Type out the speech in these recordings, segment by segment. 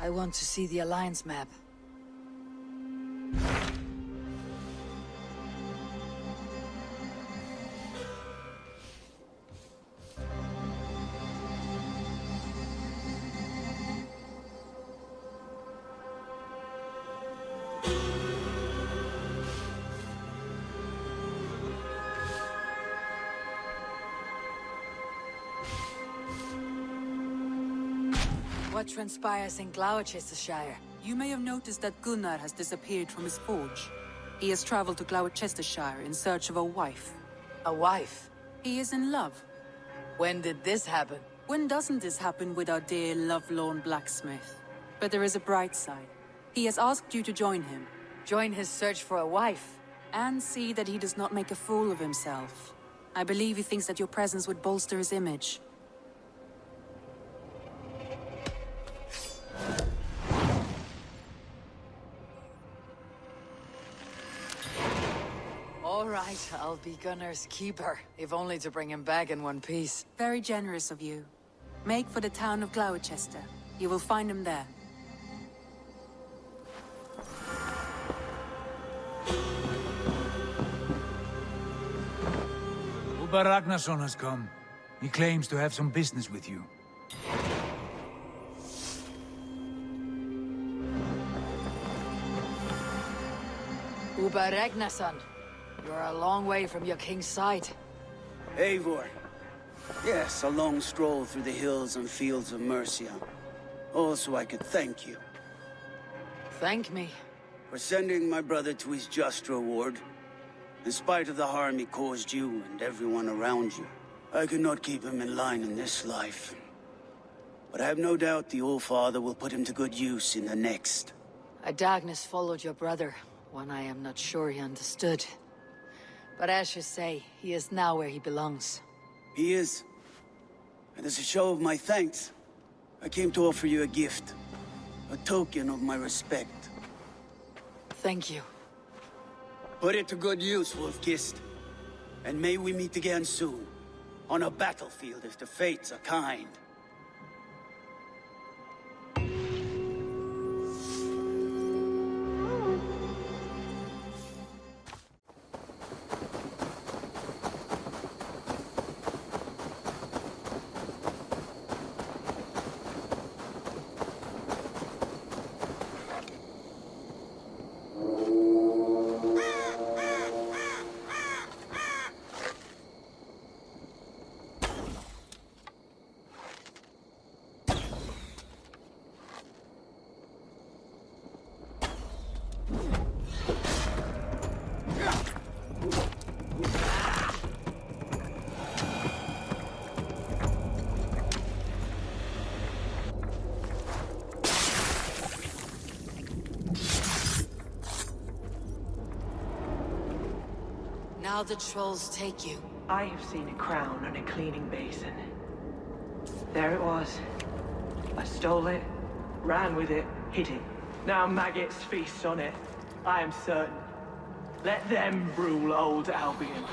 I want to see the Alliance map. What transpires in Glowecestrescire? You may have noticed that Gunnar has disappeared from his forge. He has traveled to Glowecestrescire in search of a wife. A wife? He is in love. When did this happen? When doesn't this happen with our dear lovelorn blacksmith? But there is a bright side. He has asked you to join him. Join his search for a wife? And see that he does not make a fool of himself. I believe he thinks that your presence would bolster his image. All right, I'll be Gunnar's keeper, if only to bring him back in one piece. Very generous of you. Make for the town of Glowechester. You will find him there. Uber Ragnarsson has come. He claims to have some business with you. Uber Ragnarsson, you're a long way from your king's side. Eivor. Yes, a long stroll through the hills and fields of Mercia. Also, I could thank you. Thank me. For sending my brother to his just reward. In spite of the harm he caused you and everyone around you. I could not keep him in line in this life. But I have no doubt the Old Father will put him to good use in the next. A darkness followed your brother, one I am not sure he understood. But as you say, he is now where he belongs. He is. And as a show of my thanks, I came to offer you a gift. A token of my respect. Thank you. Put it to good use, Wolf-Kissed. And may we meet again soon. On a battlefield if the fates are kind. Now the trolls take you. I have seen a crown on a cleaning basin. There it was. I stole it, ran with it, hid it. Now maggots feast on it. I am certain. Let them rule old Albion.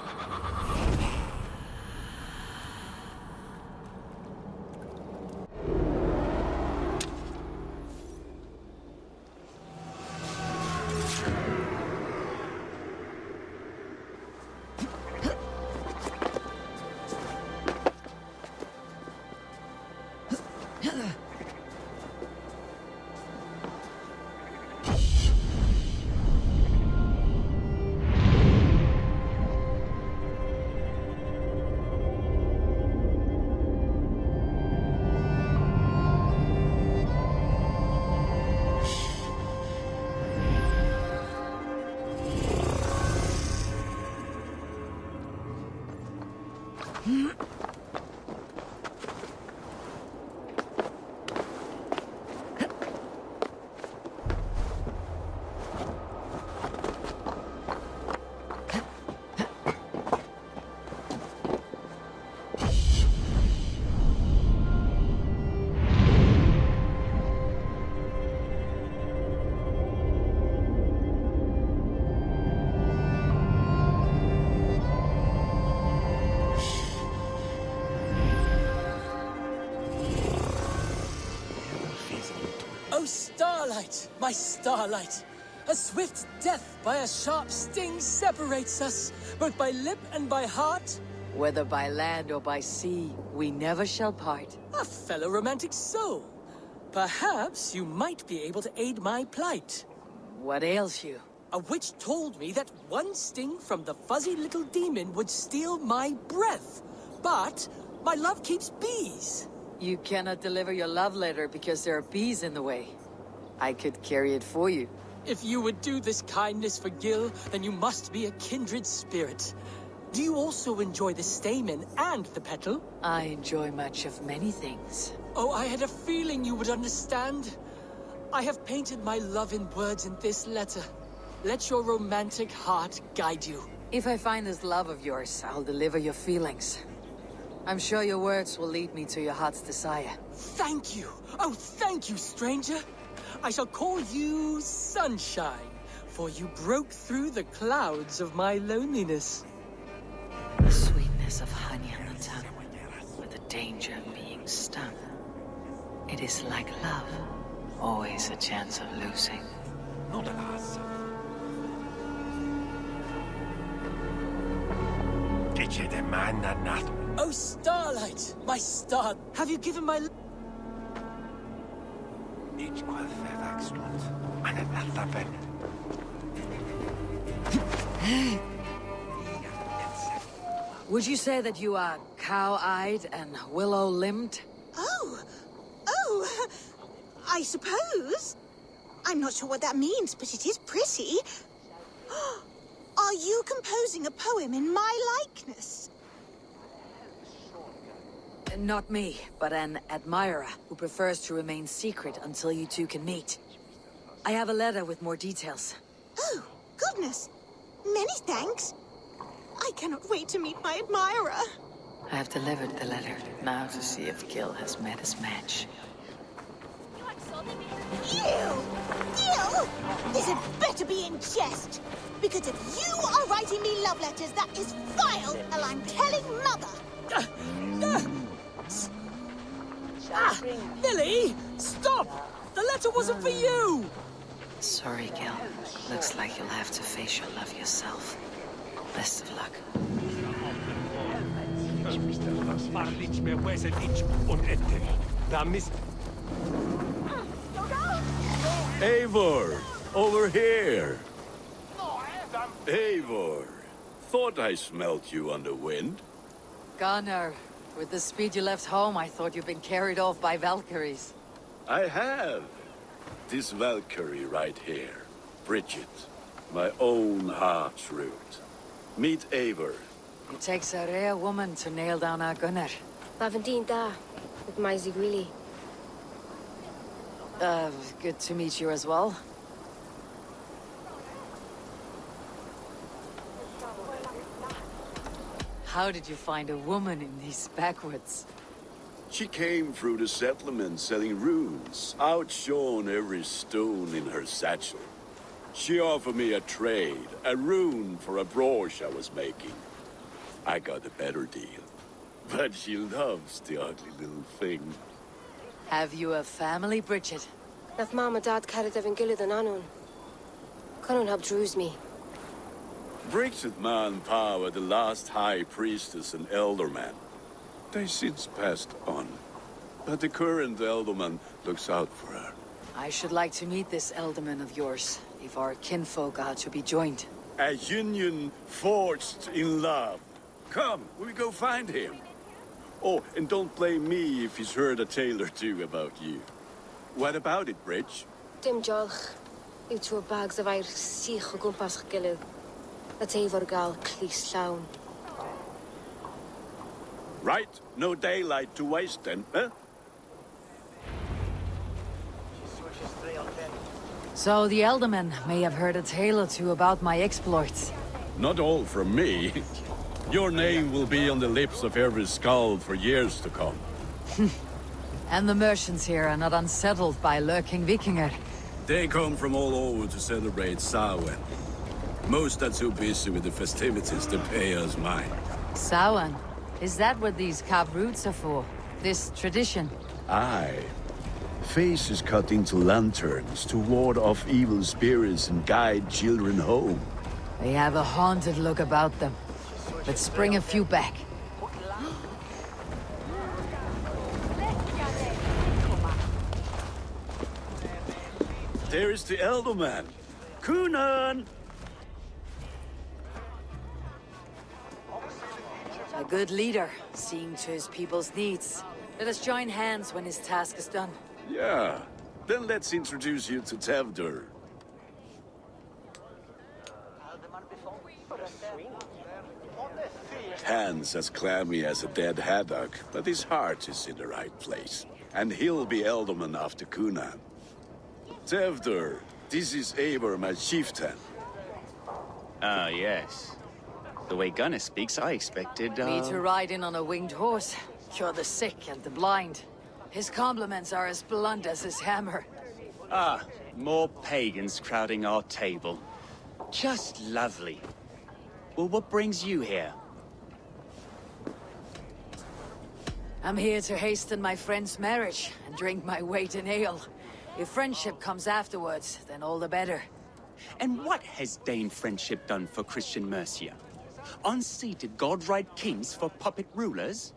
starlight, my starlight. A swift death by a sharp sting separates us, both by lip and by heart. Whether by land or by sea, we never shall part. A fellow romantic soul. Perhaps you might be able to aid my plight. What ails you? A witch told me that one sting from the fuzzy little demon would steal my breath. But my love keeps bees. You cannot deliver your love letter because there are bees in the way. I could carry it for you. If you would do this kindness for Gil, then you must be a kindred spirit. Do you also enjoy the stamen and the petal? I enjoy much of many things. Oh, I had a feeling you would understand. I have painted my love in words in this letter. Let your romantic heart guide you. If I find this love of yours, I'll deliver your feelings. I'm sure your words will lead me to your heart's desire. Thank you! Oh, thank you, stranger! I shall call you Sunshine, for you broke through the clouds of my loneliness. The sweetness of honey on the tongue, with the danger of being stung. It is like love, always a chance of losing. Oh, starlight, my star, have you given my... Would you say that you are cow-eyed and willow-limbed? Oh, I suppose. I'm not sure what that means, but it is pretty. Are you composing a poem in my likeness? Not me, but an admirer who prefers to remain secret until you two can meet. I have a letter with more details. Oh, goodness. Many thanks. I cannot wait to meet my admirer. I have delivered the letter, now to see if Gil has met his match. You! Gil! This had better be in jest. Because if you are writing me love letters, that is vile, and I'm telling Mother. Lily! Stop! The letter wasn't for you! Sorry, Gil. Looks like you'll have to face your love yourself. Best of luck. Eivor! Over here! Eivor! Thought I smelt you on the wind. Gunnar, with the speed you left home, I thought you'd been carried off by Valkyries. I have. This Valkyrie right here. Bridget. My own heart's root. Meet Eivor. It takes a rare woman to nail down our Gunnar. Bavendine da, with my Zigrili. Good to meet you as well. How did you find a woman in these backwoods? She came through the settlement selling runes, outshone every stone in her satchel. She offered me a trade, a rune for a brooch I was making. I got a better deal. But she loves the ugly little thing. Have you a family, Bridget? Naf mama dad carried evan gilid an anun. Cannon hab drews me. Bridget Man Power, the last high priestess and elderman. They since passed on. But the current elderman looks out for her. I should like to meet this elderman of yours, if our kinfolk are to be joined. A union forged in love. Come, we go find him. Oh, and don't blame me if he's heard a tale or two about you. What about it, Bridge? Dim jolch. You two bags of air sich o gwmpas gilid. That Eivor gal clis llawn. Right, no daylight to waste then, huh? So the elderman may have heard a tale or two about my exploits. Not all from me. Your name will be on the lips of every skald for years to come. And the merchants here are not unsettled by lurking Vikinger. They come from all over to celebrate Samhain. Most are too busy with the festivities to pay us mind. Samhain? Is that what these carved roots are for? This tradition? Aye. Faces cut into lanterns to ward off evil spirits and guide children home. They have a haunted look about them. Let's bring a few back. There is the elder man. Kunan! A good leader, seeing to his people's needs. Let us join hands when his task is done. Yeah. Then let's introduce you to Tevder. Hands as clammy as a dead haddock, but his heart is in the right place. And he'll be Elderman after Kunan. Tevder, this is Eivor, my chieftain. Ah, yes. The way Gunnar speaks, I expected, Me to ride in on a winged horse, cure the sick and the blind. His compliments are as blunt as his hammer. Ah, more pagans crowding our table. Just lovely. Well, what brings you here? I'm here to hasten my friend's marriage and drink my weight in ale. If friendship comes afterwards, then all the better. And what has Dane friendship done for Christian Mercia? Unseated god-right kings for puppet rulers?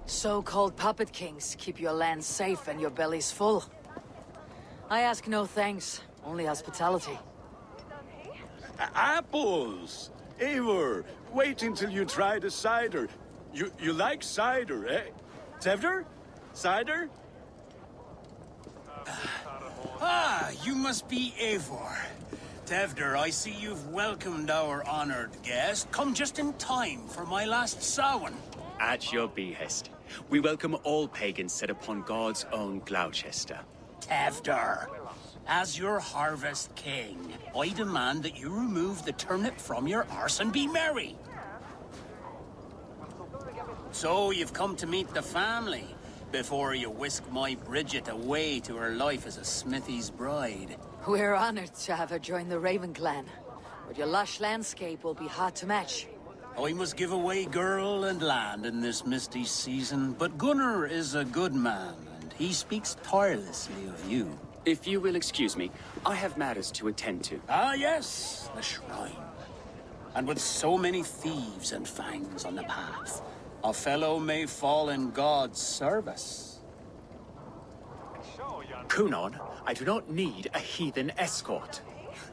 So-called puppet kings keep your land safe and your bellies full. I ask no thanks, only hospitality. Apples! Eivor, wait until you try the cider. You like cider, eh? Tevder? Cider? Ah, you must be Eivor. Tevder, I see you've welcomed our honored guest. Come just in time for my last Samhain. At your behest. We welcome all pagans set upon God's own Gloucester. Tevder, as your harvest king, I demand that you remove the turnip from your arse and be merry. So you've come to meet the family before you whisk my Bridget away to her life as a smithy's bride. We're honored to have her join the Raven clan, but your lush landscape will be hard to match. I must give away girl and land in this misty season, but Gunnar is a good man, and he speaks tirelessly of you. If you will excuse me, I have matters to attend to. Ah, yes, the shrine. And with so many thieves and fangs on the path, a fellow may fall in God's service. Kunan, I do not need a heathen escort.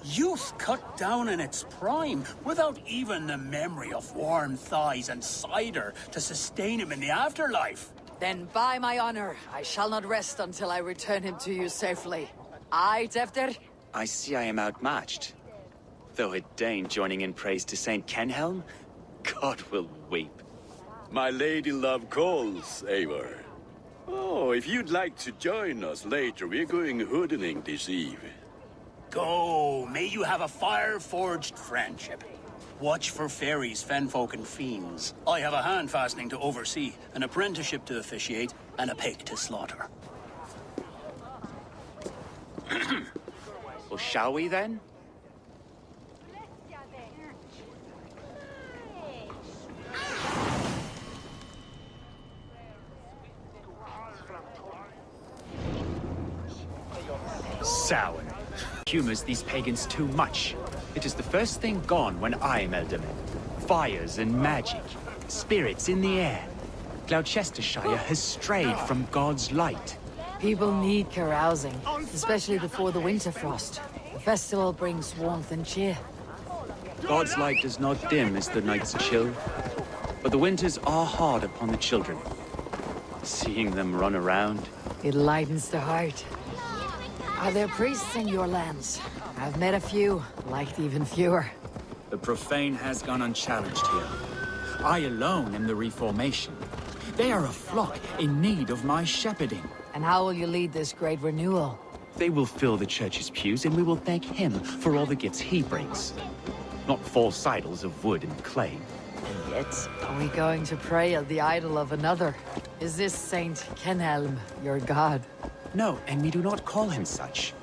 Youth cut down in its prime, without even the memory of warm thighs and cider to sustain him in the afterlife. Then by my honor, I shall not rest until I return him to you safely. Aye, Tevder? I see I am outmatched. Though a Dane joining in praise to Saint Kenhelm, God will weep. My lady love calls, Eivor. Oh, if you'd like to join us later, we're going hoodening this eve. Go, may you have a fire-forged friendship. Watch for fairies, fenfolk, and fiends. I have a hand fastening to oversee, an apprenticeship to officiate, and a pig to slaughter. Well, shall we then? Samhain humors these pagans too much. It is the first thing gone when I am Elderman. Fires and magic, spirits in the air. Gloucestershire has strayed from God's light. People need carousing, especially before the winter frost. The festival brings warmth and cheer. God's light does not dim as the nights chill, but the winters are hard upon the children. Seeing them run around, It lightens the heart. Are there priests in your lands? I've met a few, liked even fewer. The profane has gone unchallenged here. I alone am the reformation. They are a flock in need of my shepherding. And how will you lead this great renewal? they will fill the church's pews and we will thank him for all the gifts he brings. Not false idols of wood and clay. And yet, are we going to pray at the idol of another? Is this Saint Kenhelm your god? No, and we do not call him such.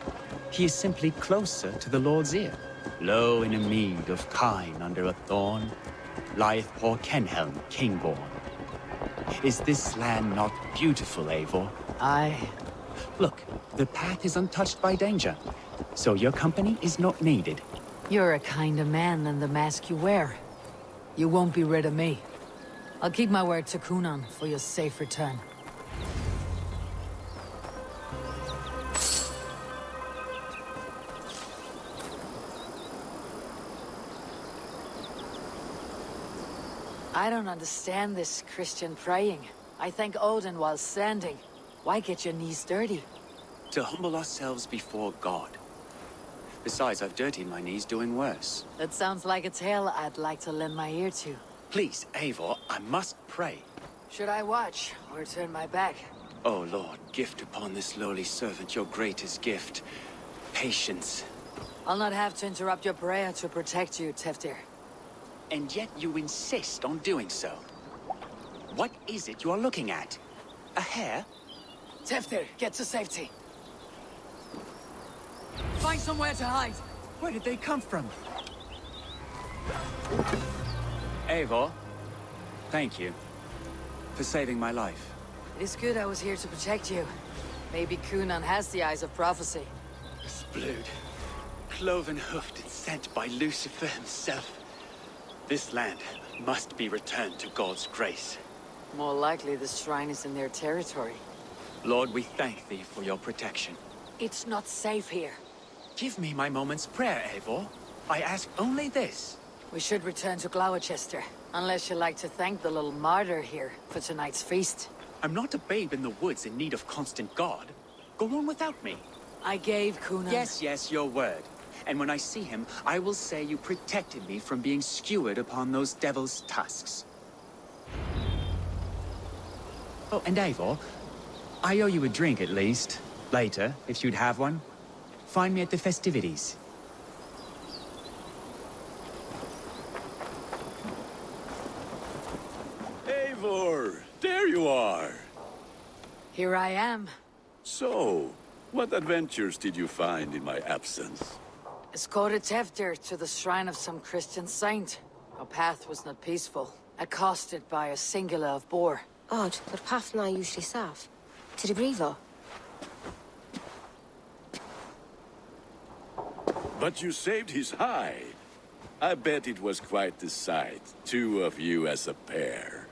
He is simply closer to the Lord's ear. Low in a mead of kine under a thorn, lieth poor Kenhelm, king-born. Is this land not beautiful, Eivor? Aye. Look, the path is untouched by danger, so your company is not needed. You're a kinder man than the mask you wear. You won't be rid of me. I'll keep my word to Kunan for your safe return. I don't understand this Christian praying. I thank Odin while standing. Why get your knees dirty? To humble ourselves before God. Besides, I've dirtied my knees doing worse. That sounds like a tale I'd like to lend my ear to. Please, Eivor, I must pray. Should I watch, or turn my back? Oh Lord, gift upon this lowly servant your greatest gift. Patience. I'll not have to interrupt your prayer to protect you, Teftir. And yet you insist on doing so. What is it you are looking at? A hare? Teftir, get to safety. Find somewhere to hide. Where did they come from? Eivor, thank you for saving my life. It is good I was here to protect you. Maybe Kunan has the eyes of prophecy. This blood, cloven-hoofed and sent by Lucifer himself. This land must be returned to God's grace. More likely the shrine is in their territory. Lord, we thank thee for your protection. It's not safe here. Give me my moment's prayer, Eivor. I ask only this. We should return to Glowecester, unless you'd like to thank the little martyr here for tonight's feast. I'm not a babe in the woods in need of constant guard. Go on without me. I gave Kunan... Yes, your word. And when I see him, I will say you protected me from being skewered upon those devil's tusks. Oh, and Eivor, I owe you a drink at least. Later, if you'd have one. Find me at the festivities. Eivor, there you are. Here I am. So, what adventures did you find in my absence? Escorted Teftir to the shrine of some Christian saint. Our path was not peaceful, accosted by a singular of boar. Odd, but path na usually safe. To the Grievo. But you saved his hide. I bet it was quite the sight, two of you as a pair.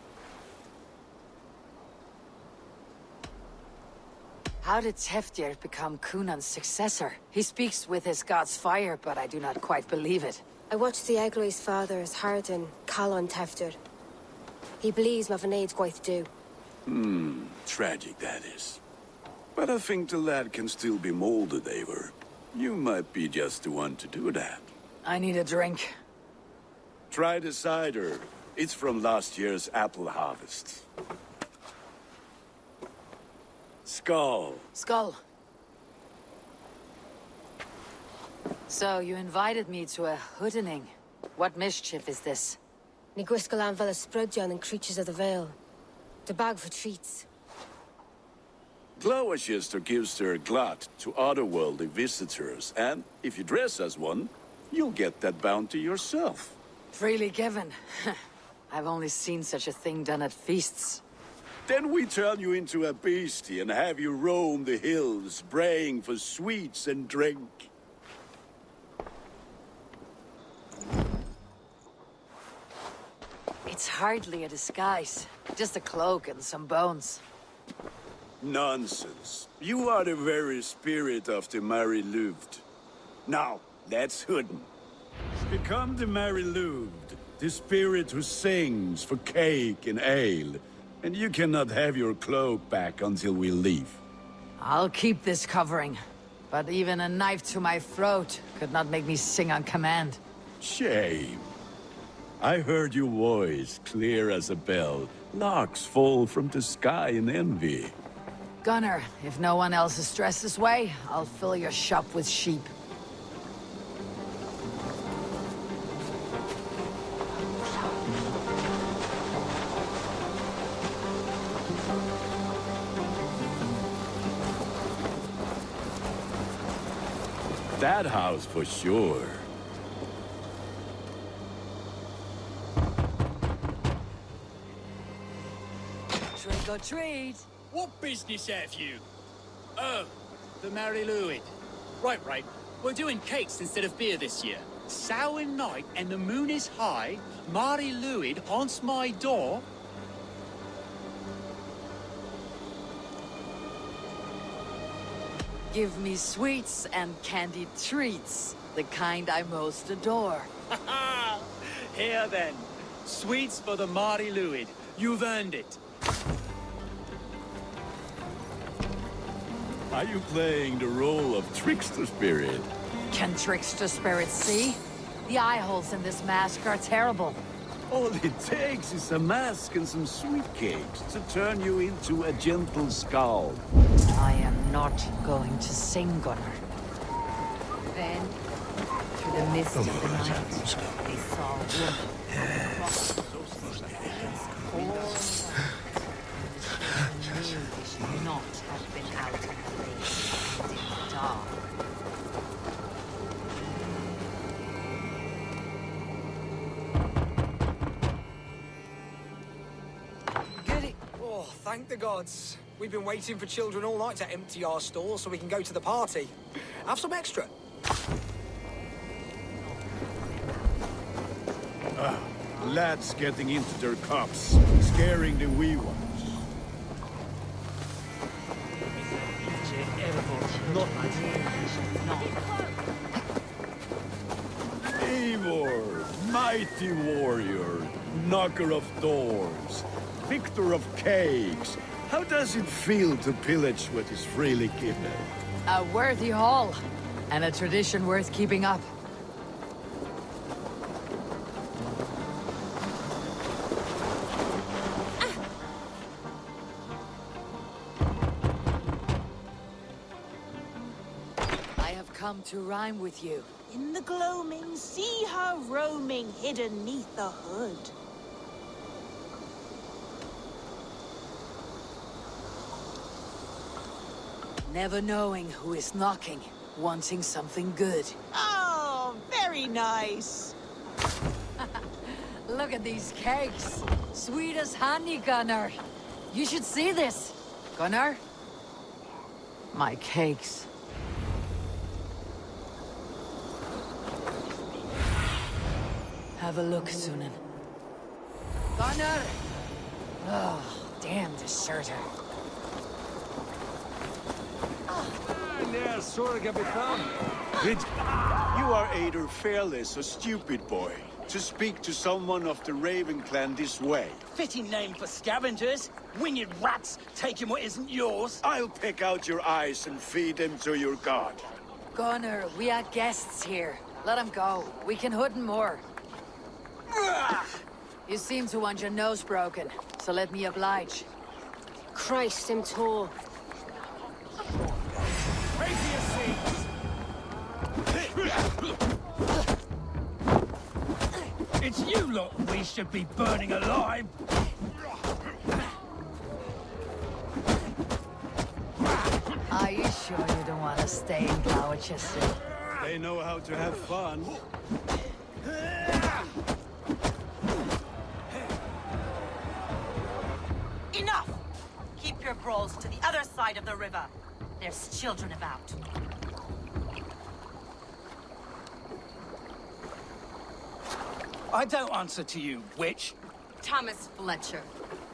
How did Teftir become Kunan's successor? He speaks with his god's fire, but I do not quite believe it. I watched the Egloi's father as Harden, Calon Teftir. He believes Mavanaid's quite do. Tragic that is. But I think the lad can still be molded, Eivor. You might be just the one to do that. I need a drink. Try the cider. It's from last year's apple harvest. Skull. Skull. So, you invited me to a hoodening. What mischief is this? Ni gwisgalan fel ysbrydion and creatures of the Vale. The bag for treats. Glowecester gives their glut to otherworldly visitors, and if you dress as one, you'll get that bounty yourself. Freely given. I've only seen such a thing done at feasts. Then we turn you into a beastie and have you roam the hills, braying for sweets and drink. It's hardly a disguise. Just a cloak and some bones. Nonsense. You are the very spirit of the Mary Louved. Now, let's hooden. Become the Mary Louved, the spirit who sings for cake and ale. And you cannot have your cloak back until we leave. I'll keep this covering. But even a knife to my throat could not make me sing on command. Shame. I heard your voice clear as a bell. Larks fall from the sky in envy. Gunner, if no one else is dressed this way, I'll fill your shop with sheep. That house for sure. Trick or treat. What business have you? Oh, the Mary Louid. Right. We're doing cakes instead of beer this year. Samhain night and the moon is high. Mary Louid haunts my door. Give me sweets and candied treats, the kind I most adore. Here then, sweets for the Mary Louid. You've earned it. Are you playing the role of trickster spirit? Can trickster spirits see? The eye holes in this mask are terrible. All it takes is a mask and some sweet cakes to turn you into a gentle skald. I am not going to sing, Gunnar. Then, through the mist of the night, they saw a woman across the they should not have been out in the lake and in the dark. Oh, thank the gods. We've been waiting for children all night to empty our stores so we can go to the party. Have some extra. Lads getting into their cups, scaring the wee ones. Eivor, mighty warrior, knocker of doors, victor of cakes. How does it feel to pillage what is freely given? A worthy haul, and a tradition worth keeping up. I have come to rhyme with you. In the gloaming, see her roaming hidden neath the hood. Never knowing who is knocking, wanting something good. Oh, very nice. Look at these cakes. Sweet as honey, Gunnar. You should see this. Gunnar? My cakes. Have a look, Sunan. Gunnar! Oh, damn deserter. You are either fearless or stupid, boy, to speak to someone of the Raven clan this way. Fitting name for scavengers. Winged rats taking what isn't yours. I'll pick out your eyes and feed them to your god. Gunnar, we are guests here. Let him go. We can hood him more. You seem to want your nose broken, so let me oblige. Christ, I'm tall. It's you lot we should be burning alive. Are you sure you don't want to stay in Glowecester? They know how to have fun. Enough! Keep your brawls to the other side of the river. There's children about. I don't answer to you, witch. Thomas Fletcher,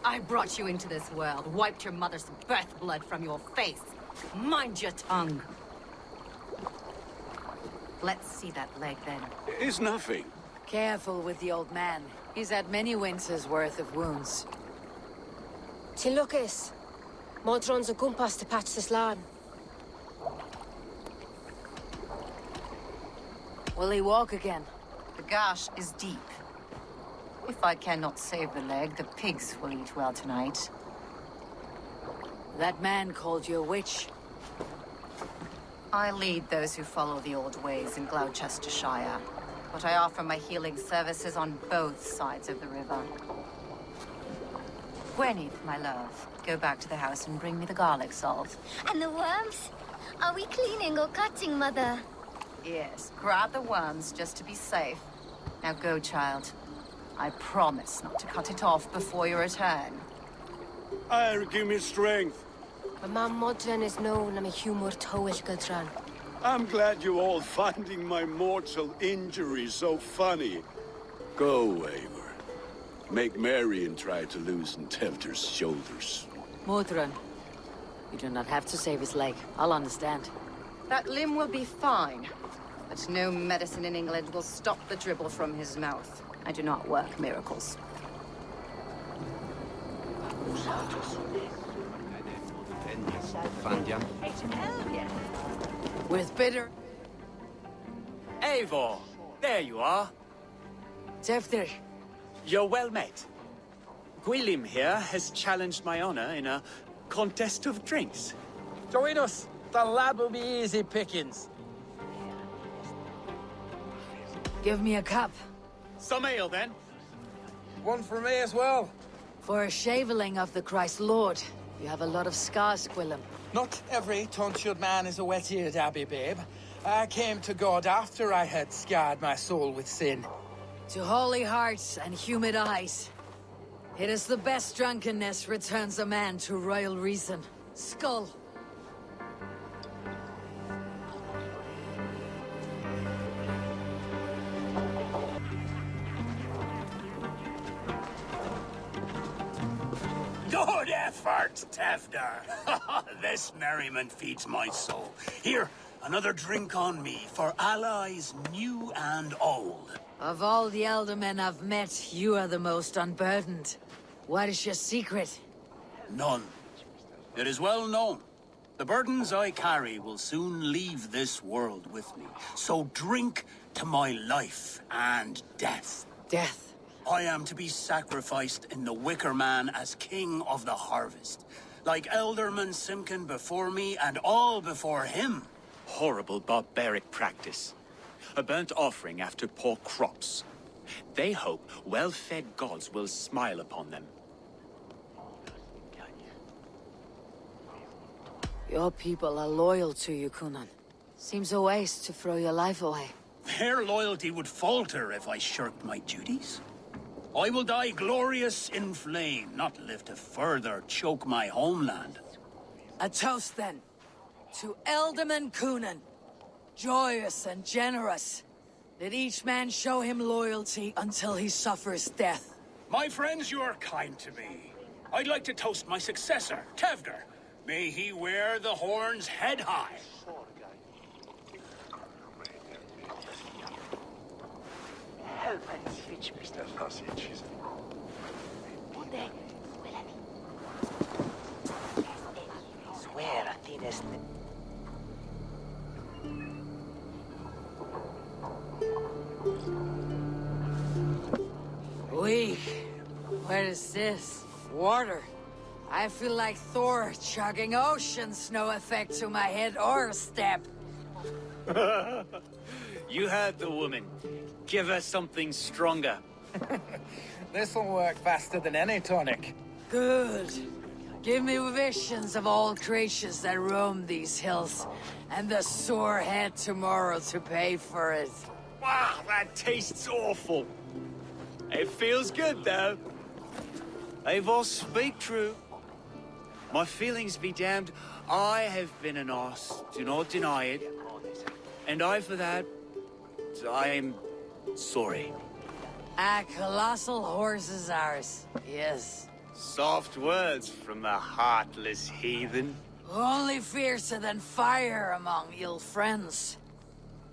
I brought you into this world, wiped your mother's birth blood from your face. Mind your tongue. Let's see that leg then. It's nothing. Careful with the old man. He's had many winters' worth of wounds. Tilukis. Modron's a gumpas to patch this land. Will he walk again? The gash is deep. If I cannot save the leg, the pigs will eat well tonight. That man called you a witch. I lead those who follow the old ways in Glowecestrescire, but I offer my healing services on both sides of the river. Gwyneth, my love, go back to the house and bring me the garlic salt. And the worms? Are we cleaning or cutting, Mother? Yes, grab the worms just to be safe. Now go, child. I promise not to cut it off before your return. give me strength. Ma modran is known am humor towish gudran. I'm glad you all finding my mortal injury so funny. Go, Eivor. Make merry and try to loosen Tevder's shoulders. Modron, you do not have to save his leg. I'll understand. That limb will be fine. But no medicine in England will stop the dribble from his mouth. I do not work miracles. With bitter... Eivor, there you are. Tevder. You're well met. Gwilym here has challenged my honor in a contest of drinks. Join us. The lad will be easy pickings. Give me a cup. Some ale, then. One for me as well. For a shaveling of the Christ Lord, you have a lot of scars, Gwilym. Not every tonsured man is a wet-eared abbey, babe. I came to God after I had scarred my soul with sin. To holy hearts and humid eyes. It is the best drunkenness returns a man to royal reason. Skull. Good effort, Tevder. This merriment feeds my soul. Here, another drink on me for allies new and old. Of all the elder men I've met, you are the most unburdened. What is your secret? None. It is well known. The burdens I carry will soon leave this world with me. So drink to my life and death. Death? I am to be sacrificed in the Wicker Man as king of the harvest. Like Elderman Simkin before me and all before him. Horrible barbaric practice. A burnt offering after poor crops. They hope well-fed gods will smile upon them. Your people are loyal to you, Kunan. Seems a waste to throw your life away. Their loyalty would falter if I shirked my duties. I will die glorious in flame, not live to further choke my homeland. A toast, then. To Elderman Kunan. Joyous and generous. Let each man show him loyalty until he suffers death. My friends, you are kind to me. I'd like to toast my successor, Tevder. May he wear the horns head high. Weak. What is this? Water. I feel like Thor chugging oceans. No effect to my head or step. You heard the woman. Give her something stronger. This'll work faster than any tonic. Good. Give me visions of all creatures that roam these hills, and the sore head tomorrow to pay for it. Wow, that tastes awful. It feels good, though. Eivor, speak true. My feelings be damned. I have been an ass, do not deny it. And I, for that, I am sorry. A colossal horse is ours, yes. Soft words from the heartless heathen. Only fiercer than fire among ill friends.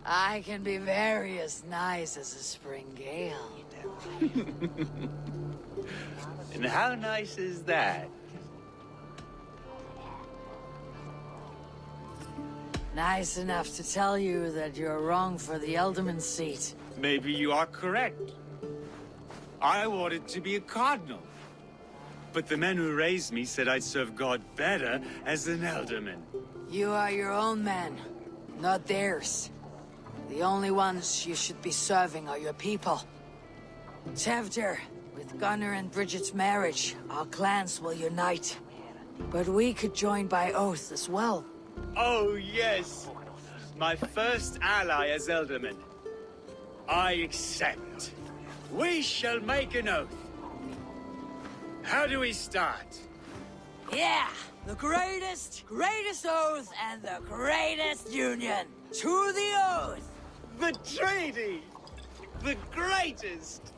I can be very as nice as a spring gale. And how nice is that? Nice enough to tell you that you're wrong for the Elderman seat. Maybe you are correct. I wanted to be a cardinal. But the men who raised me said I'd serve God better as an alderman. You are your own man, not theirs. The only ones you should be serving are your people. Tevder, with Gunnar and Bridget's marriage, our clans will unite. But we could join by oath as well. Oh, yes. My first ally as Elderman. I accept. We shall make an oath. How do we start? Yeah, the greatest oath and the greatest union. To the oath! The treaty! The greatest!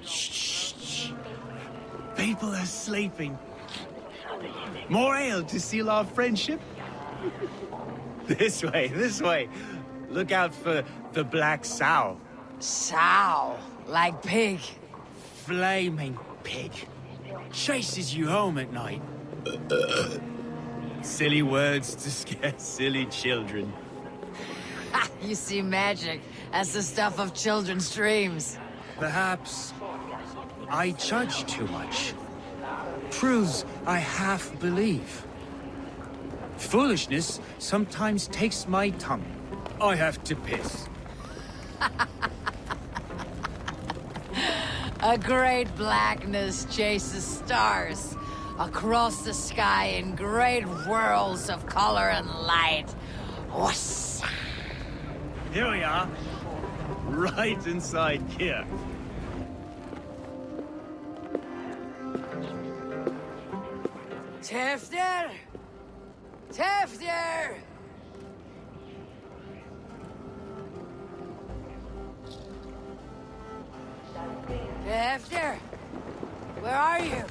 Shh. People are sleeping. More ale to seal our friendship? This way. Look out for the black sow. Sow? Like pig? Flaming pig. Chases you home at night. Silly words to scare silly children. You see magic as the stuff of children's dreams. Perhaps I judge too much. Truths I half believe. Foolishness sometimes takes my tongue. I have to piss. A great blackness chases stars across the sky in great whirls of color and light. Whoosh. Here we are. Right inside here. Tefter! Tefter! Tefter! Where are you?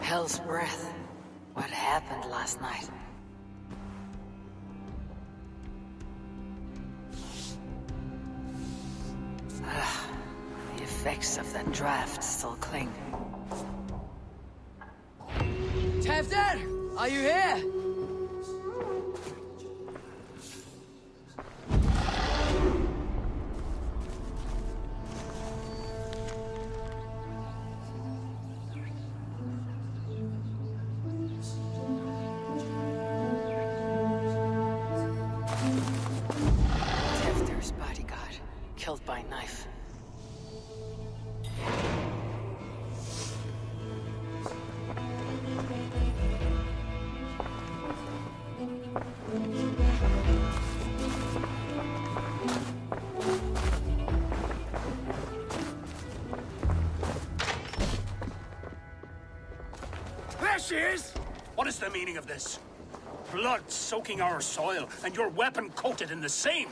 Hell's breath. What happened last night? The effects of that draft still cling. Tefter! Are you here? Tefter's bodyguard, killed by knife. There she is! What is the meaning of this? Blood soaking our soil, and your weapon coated in the same!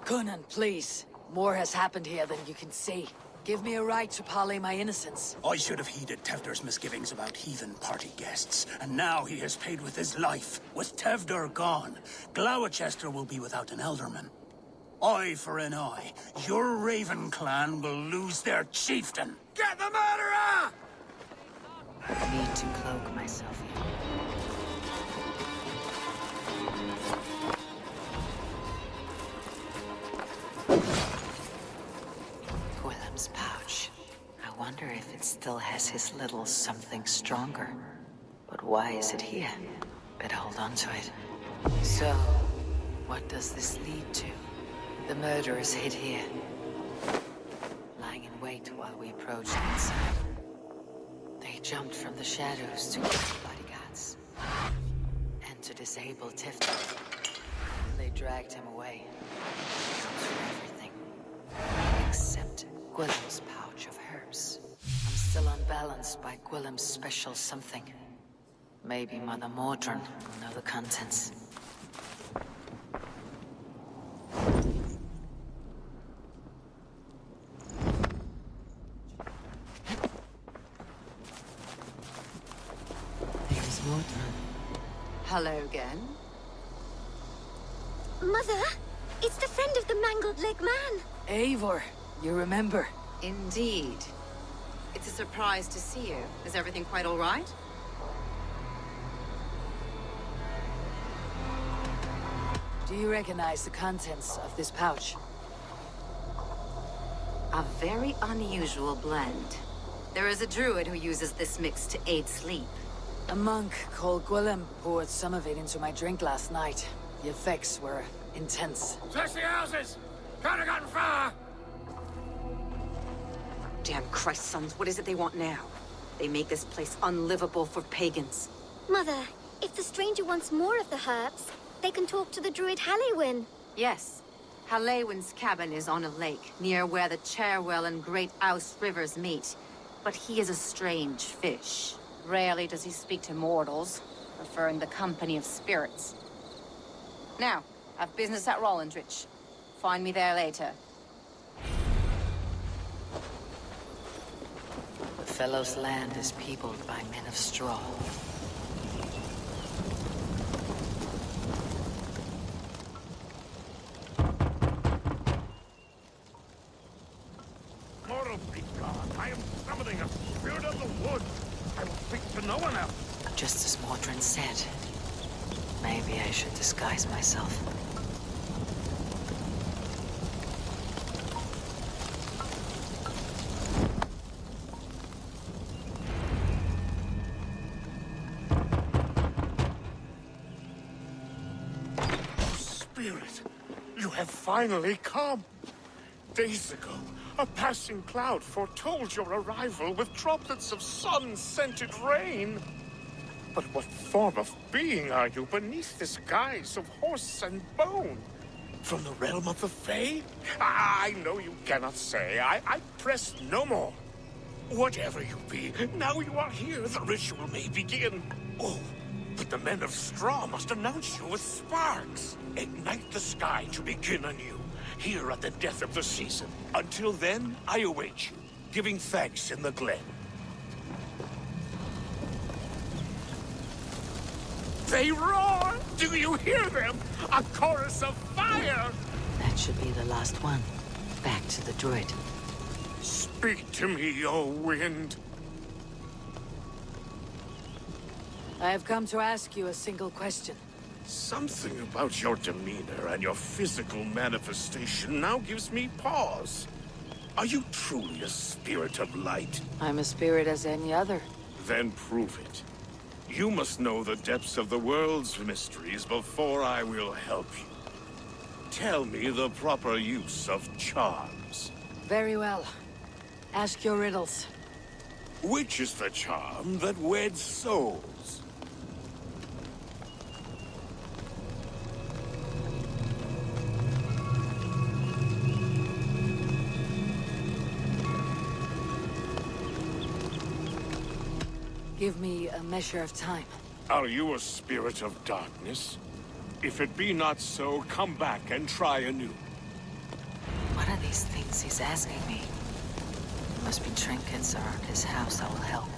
Conan, please. More has happened here than you can see. Give me a right to parley my innocence. I should have heeded Tevder's misgivings about heathen party guests, and now he has paid with his life. With Tevder gone, Glowecester will be without an elderman. Eye for an eye. Your Raven clan will lose their chieftain. Get the murderer! I need to cloak myself here. Willem's pouch. I wonder if it still has his little something stronger. But why is it here? Better hold on to it. So, what does this lead to? The murderers hid here, lying in wait while we approached the inside. They jumped from the shadows to kill the bodyguards and to disable Tifton. They dragged him away. Counts for everything, except Gwillem's pouch of herbs. I'm still unbalanced by Gwillem's special something. Maybe Mother Mordrin will know the contents. Hello again. Mother, it's the friend of the mangled leg man. Eivor, you remember? Indeed. It's a surprise to see you. Is everything quite all right? Do you recognize the contents of this pouch? A very unusual blend. There is a druid who uses this mix to aid sleep. A monk called Gwillem poured some of it into my drink last night. The effects were intense. Search the houses! Can't have gotten far! Damn Christ, sons, what is it they want now? They make this place unlivable for pagans. Mother, if the stranger wants more of the herbs, they can talk to the druid Halewyn. Yes. Halewyn's cabin is on a lake, near where the Cherwell and Great Ouse rivers meet. But he is a strange fish. Rarely does he speak to mortals, preferring the company of spirits. Now, I've business at Rollindrich. Find me there later. The Fellow's land is peopled by men of straw. Mortal be God, I am summoning a spirit of the woods. I will speak to no one else. Just as Mordrin said. Maybe I should disguise myself. Spirit, you have finally come. Days ago, a passing cloud foretold your arrival with droplets of sun-scented rain. But what form of being are you beneath this guise of horse and bone? From the realm of the Fae? I know you cannot say. I press no more. Whatever you be, now you are here, the ritual may begin. Oh, but the men of straw must announce you with sparks. Ignite the sky to begin anew, here at the death of the season. Until then, I await you, giving thanks in the glen. They roar! Do you hear them? A chorus of fire! That should be the last one. Back to the druid. Speak to me, O wind. I have come to ask you a single question. Something about your demeanor and your physical manifestation now gives me pause. Are you truly a spirit of light? I'm a spirit as any other. Then prove it. You must know the depths of the world's mysteries before I will help you. Tell me the proper use of charms. Very well. Ask your riddles. Which is the charm that weds souls? Give me a measure of time. Are you a spirit of darkness? If it be not so, come back and try anew. What are these things he's asking me? Must be trinkets around his house that will help.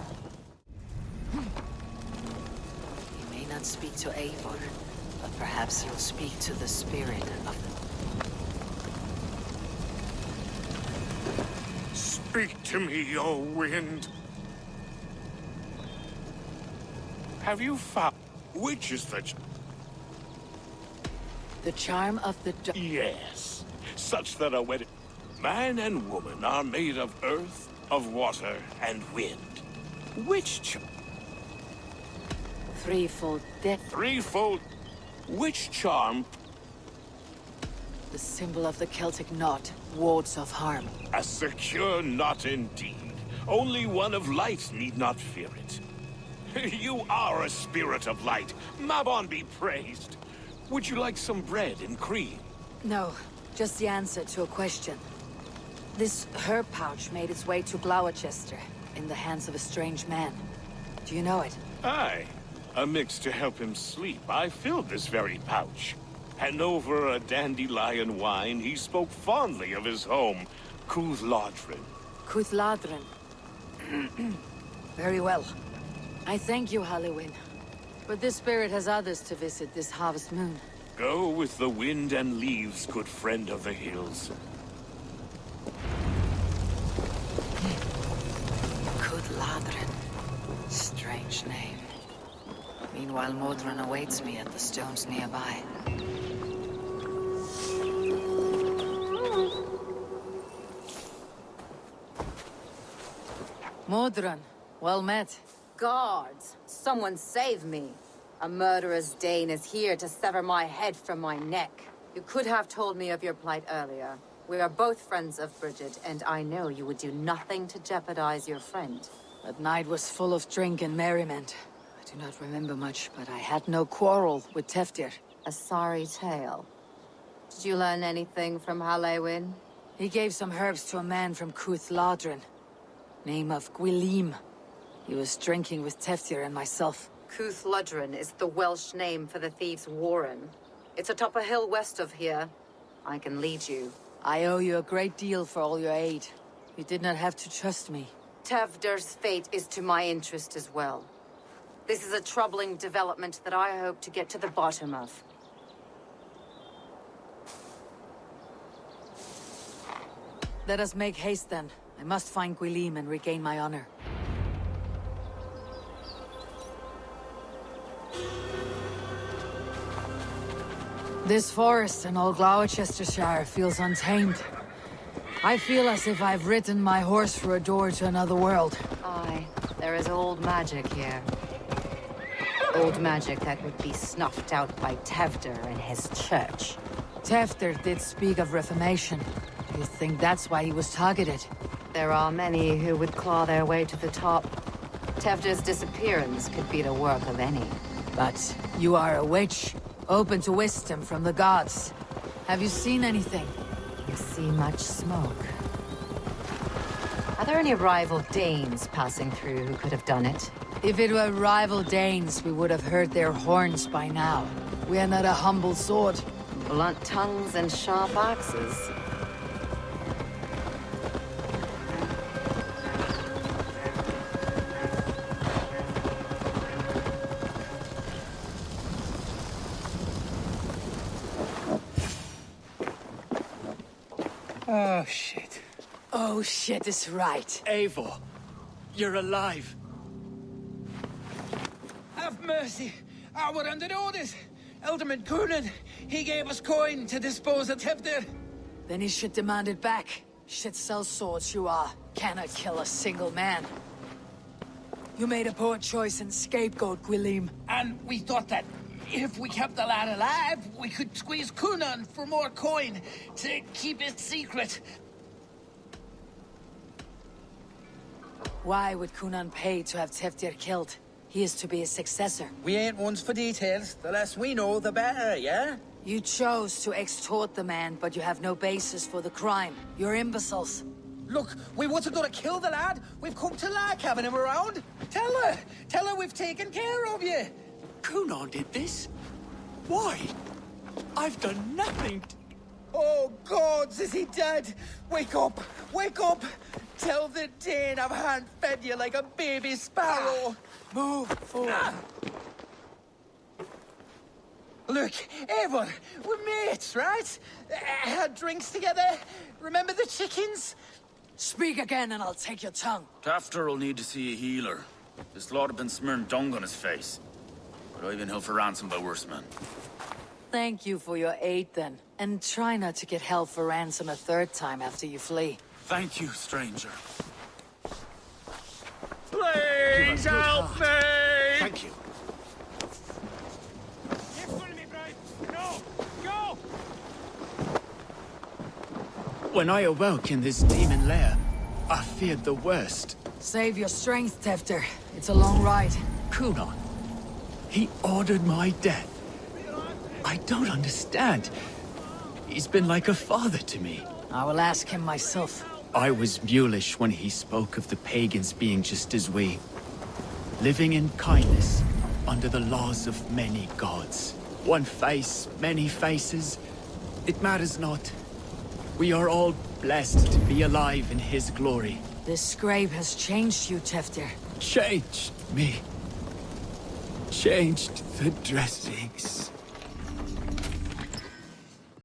He may not speak to Eivor, but perhaps he'll speak to the spirit of the... Speak to me, O wind. Have you found... Which is the charm of the... Yes. Such that a wedded... Man and woman are made of earth, of water, and wind. Which Threefold death. Threefold... Which charm... The symbol of the Celtic knot, wards off harm. A secure knot indeed. Only one of light need not fear it. You are a spirit of light. Mabon be praised. Would you like some bread and cream? No, just the answer to a question. This herb pouch made its way to Glowecester in the hands of a strange man. Do you know it? Aye. A mix to help him sleep. I filled this very pouch. And over a dandelion wine, he spoke fondly of his home, Cuthladrin. Cuthladrin. Very well. I thank you, Halewyn. but this spirit has others to visit this harvest moon. Go with the wind and leaves, good friend of the hills. Ladrin. Strange name. Meanwhile, Modron awaits me at the stones nearby. Modron, well met. Guards, someone save me. A murderous Dane is here to sever my head from my neck. You could have told me of your plight earlier. We are both friends of Bridget, and I know you would do nothing to jeopardize your friend. That night was full of drink and merriment. I do not remember much, but I had no quarrel with Teftir. A sorry tale. Did you learn anything from Halewin? He gave some herbs to a man from Cuth Ladrin. Name of Gwylim. He was drinking with Teftir and myself. Cuth Ladrin is the Welsh name for the thieves' warren. It's atop a hill west of here. I can lead you. I owe you a great deal for all your aid. You did not have to trust me. Tevder's fate is to my interest as well. This is a troubling development that I hope to get to the bottom of. Let us make haste then. I must find Gwylim and regain my honor. This forest and all Glowecestrescire feels untamed. I feel as if I've ridden my horse through a door to another world. Aye, there is old magic here. Old magic that would be snuffed out by Tevder and his church. Teftir did speak of reformation. You think that's why he was targeted? There are many who would claw their way to the top. Tevder's disappearance could be the work of any. But you are a witch, open to wisdom from the gods. Have you seen anything? You see much smoke. Are there any rival Danes passing through who could have done it? If it were rival Danes, we would have heard their horns by now. We are not a humble sword. Blunt tongues and sharp axes. Oh, shit. Oh, shit is right. Eivor, you're alive. Have mercy. We're under orders. Alderman Coonan, he gave us coin to dispose of Tevder. Then he should demand it back. Shit sells swords you are. Cannot kill a single man. You made a poor choice and scapegoat, Gwylim. And we thought that if we kept the lad alive, we could squeeze Coonan for more coin to keep it secret. Why would Coonan pay to have Teftir killed? He is to be his successor. We ain't ones for details. The less we know, the better, yeah? You chose to extort the man, but you have no basis for the crime. You're imbeciles. Look, we wasn't gonna kill the lad. We've come to like having him around. Tell her we've taken care of you. Coonan did this? Why? I've done nothing. Oh, gods, is he dead? Wake up! Wake up! Tell the Dane I've hand-fed you like a baby sparrow. Move forward. Look, Eivor, we're mates, right? Had drinks together. Remember the chickens? Speak again and I'll take your tongue. Tafter will need to see a healer. This lord have been smearing dung on his face. But I've been held for ransom by worse men. Thank you for your aid then. And try not to get held for ransom a third time after you flee. Thank you, stranger. Please help me! Thank you. When I awoke in this demon lair, I feared the worst. Save your strength, Teftir. It's a long ride. Coonan, he ordered my death. I don't understand. He's been like a father to me. I will ask him myself. I was mulish when he spoke of the pagans being just as we. Living in kindness, under the laws of many gods. One face, many faces. It matters not. We are all blessed to be alive in his glory. This scrape has changed you, Teftir. Changed me? changed the dressings.